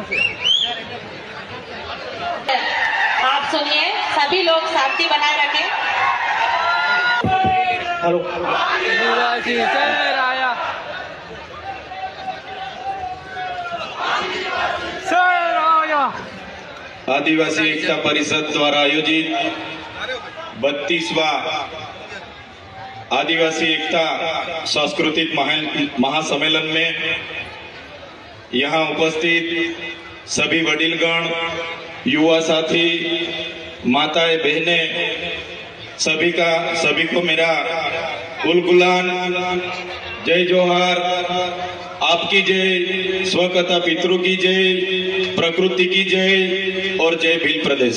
आप सुनिए, सभी लोग शांति बनाए रखें। हेलो। आदिवासी एकता परिषद द्वारा आयोजित 32वां आदिवासी एकता सांस्कृतिक महासम्मेलन में यहाँ उपस्थित सभी वडीलगण, युवा साथी, माताएं, बहनें, सभी को मेरा उलगुलान, जय जोहार, आपकी जय, स्वकथा पितरों की जय, प्रकृति की जय और जय भील प्रदेश।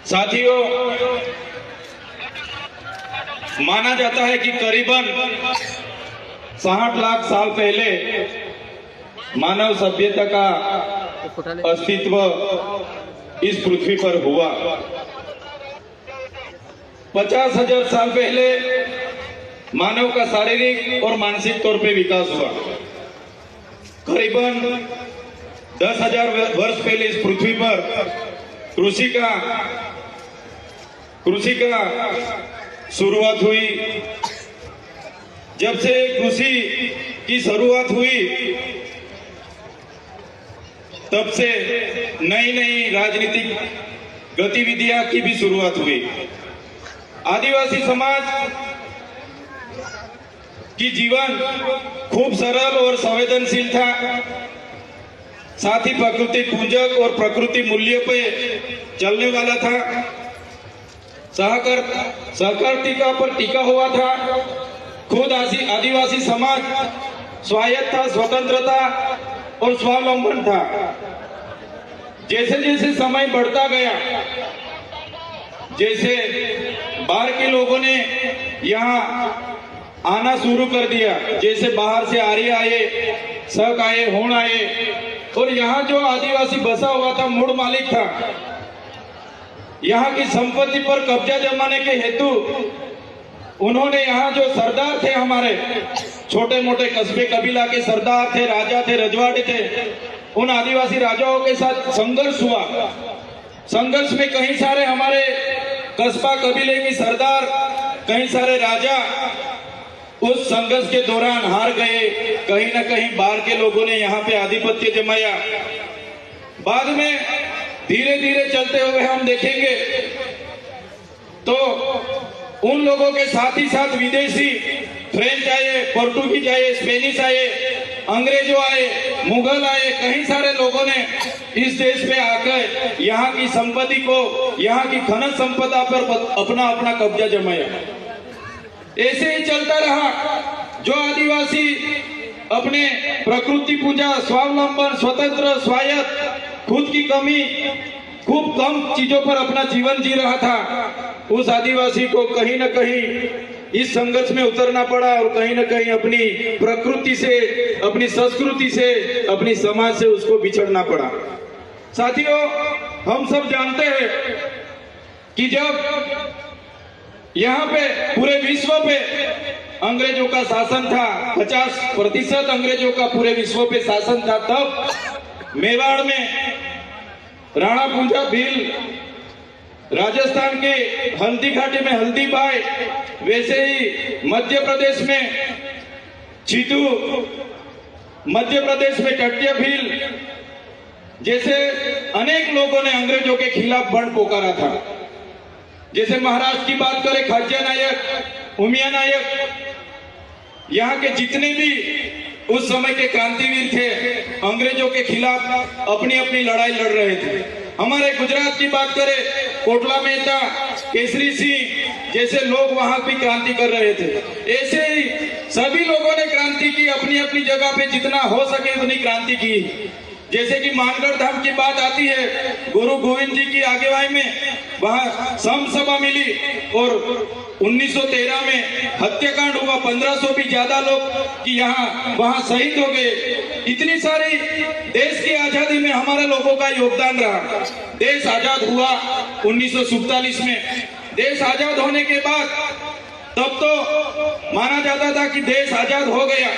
साथियों, माना जाता है कि करीबन 60 लाख साल पहले मानव सभ्यता का अस्तित्व इस पृथ्वी पर हुआ। 50,000 साल पहले मानव का शारीरिक और मानसिक तौर पे विकास हुआ। करीबन 10,000 वर्ष पहले इस पृथ्वी पर कृषि का शुरुआत हुई। जब से कृषि की शुरुआत हुई, तब से नई नई राजनीतिक गतिविधियां की भी शुरुआत हुई। आदिवासी समाज की जीवन खूब सरल और संवेदनशील था। साथ ही प्रकृति पूजक और प्रकृति मूल्य पे चलने वाला था। सहकारिता पर टिका हुआ था। खुद आदिवासी समाज स्वायत्त था, स्वतंत्रता और स्वावलंबन था। जैसे जैसे समय बढ़ता गया, जैसे बाहर के लोगों ने यहाँ आना शुरू कर दिया, जैसे बाहर से आर्य आए, शक आए, होण आए, और यहाँ जो आदिवासी बसा हुआ था, मूल मालिक था, यहाँ की संपत्ति पर कब्जा जमाने के हेतु उन्होंने यहाँ जो सरदार थे, हमारे छोटे मोटे कस्बे कबीला के सरदार थे, राजा थे, रजवाड़े थे, उन आदिवासी राजाओं के साथ संघर्ष हुआ। संघर्ष में कई सारे हमारे कस्बा कबीले के सरदार, कई सारे राजा उस संघर्ष के दौरान हार गए। कहीं ना कहीं बाहर के लोगों ने यहाँ पे आधिपत्य जमाया। बाद में धीरे धीरे चलते हुए हम देखेंगे तो उन लोगों के साथ ही साथ विदेशी, फ्रेंच आए, पोर्टुगीज आए, स्पेनिश आए, अंग्रेजों आए, मुगल आए, कई सारे लोगों ने इस देश पे आकर यहाँ की संपत्ति को, यहाँ की खनिज संपदा पर अपना अपना कब्जा जमाया। ऐसे ही चलता रहा। जो आदिवासी अपने प्रकृति पूजा, स्वावलंबन, स्वतंत्र, स्वायत्त, खुद की कमी, खूब कम चीजों पर अपना जीवन जी रहा था, उस आदिवासी को कहीं ना कहीं इस संघर्ष में उतरना पड़ा और कहीं ना कहीं अपनी प्रकृति से, अपनी संस्कृति से, अपनी समाज से उसको बिछड़ना पड़ा। साथियों, हम सब जानते हैं कि जब यहाँ पे पूरे विश्व पे अंग्रेजों का शासन था, 50% अंग्रेजों का पूरे विश्व पे शासन था, तब मेवाड़ में राणा पूंजा भील, राजस्थान के हल्दी घाटी में हल्दी बाई, वैसे ही मध्य प्रदेश में चीतू, मध्य प्रदेश में टट्य भील, जैसे अनेक लोगों ने अंग्रेजों के खिलाफ बंड पोकारा था। जैसे महाराष्ट्र की बात करें, खाज्या नायक, उमिया नायक, यहाँ के जितने भी उस समय के क्रांतिवीर थे, अंग्रेजों के खिलाफ अपनी अपनी लड़ाई लड़ रहे थे। हमारे गुजरात की बात करें, कोटला मेहता, केसरी सिंह जैसे लोग वहां भी क्रांति कर रहे थे। ऐसे ही सभी लोगों ने क्रांति की, अपनी अपनी जगह पे जितना हो सके उतनी क्रांति की। जैसे कि मानगढ़ धाम की बात आती है, गुरु गोविंद जी की आगेवाई में वहां सम सभा मिली और 1913 में हत्याकांड हुआ। 1500 भी ज्यादा लोग कि यहाँ वहां शहीद हो गए। इतनी सारी देश की आजादी में हमारे लोगों का योगदान रहा। देश आजाद हुआ 1947 में। देश आजाद होने के बाद तब तो माना जाता था कि देश आजाद हो गया,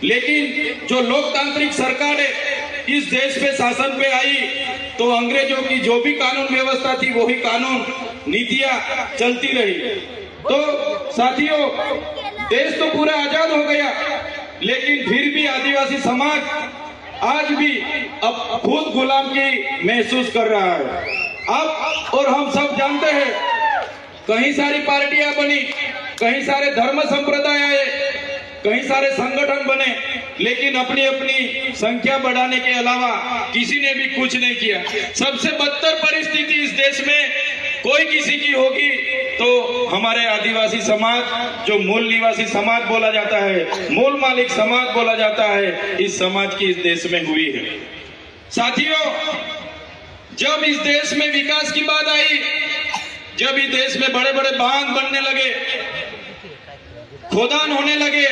लेकिन जो लोकतांत्रिक सरकार है इस देश पे शासन पे आई तो अंग्रेजों की जो भी कानून व्यवस्था थी वही कानून नीतियां चलती रही। तो साथियों, देश तो पूरा आजाद हो गया, लेकिन फिर भी आदिवासी समाज आज भी अब खुद गुलाम की महसूस कर रहा है। अब और हम सब जानते हैं, कई सारी पार्टियां बनी, कई सारे धर्म संप्रदाय आए, कई सारे संगठन बने, लेकिन अपनी अपनी संख्या बढ़ाने के अलावा किसी ने भी कुछ नहीं किया। सबसे बदतर परिस्थिति इस देश में कोई किसी की होगी तो हमारे आदिवासी समाज, जो मूल निवासी समाज बोला जाता है, मूल मालिक समाज बोला जाता है, इस समाज की इस देश में हुई है। साथियों, जब इस देश में विकास की बात आई, जब इस देश में बड़े बड़े बांध बनने लगे, खोदान होने लगे,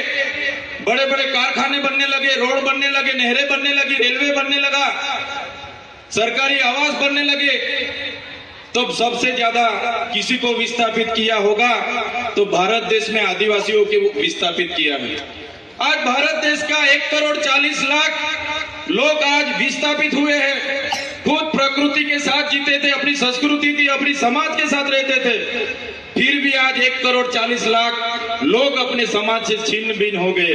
बड़े बड़े कारखाने बनने लगे, रोड बनने लगे, नहरें बनने लगी, रेलवे बनने लगा, सरकारी आवास बनने लगे, तब सबसे ज्यादा किसी को विस्थापित किया होगा तो भारत देश में आदिवासियों को विस्थापित किया है। आज भारत देश का 1,40,00,000 लोग आज विस्थापित हुए हैं। खुद प्रकृति के साथ जीते थे, अपनी संस्कृति थी, अपनी समाज के साथ रहते थे, फिर भी आज 1,40,00,000 लोग अपने समाज से छिन्न भिन्न हो गए।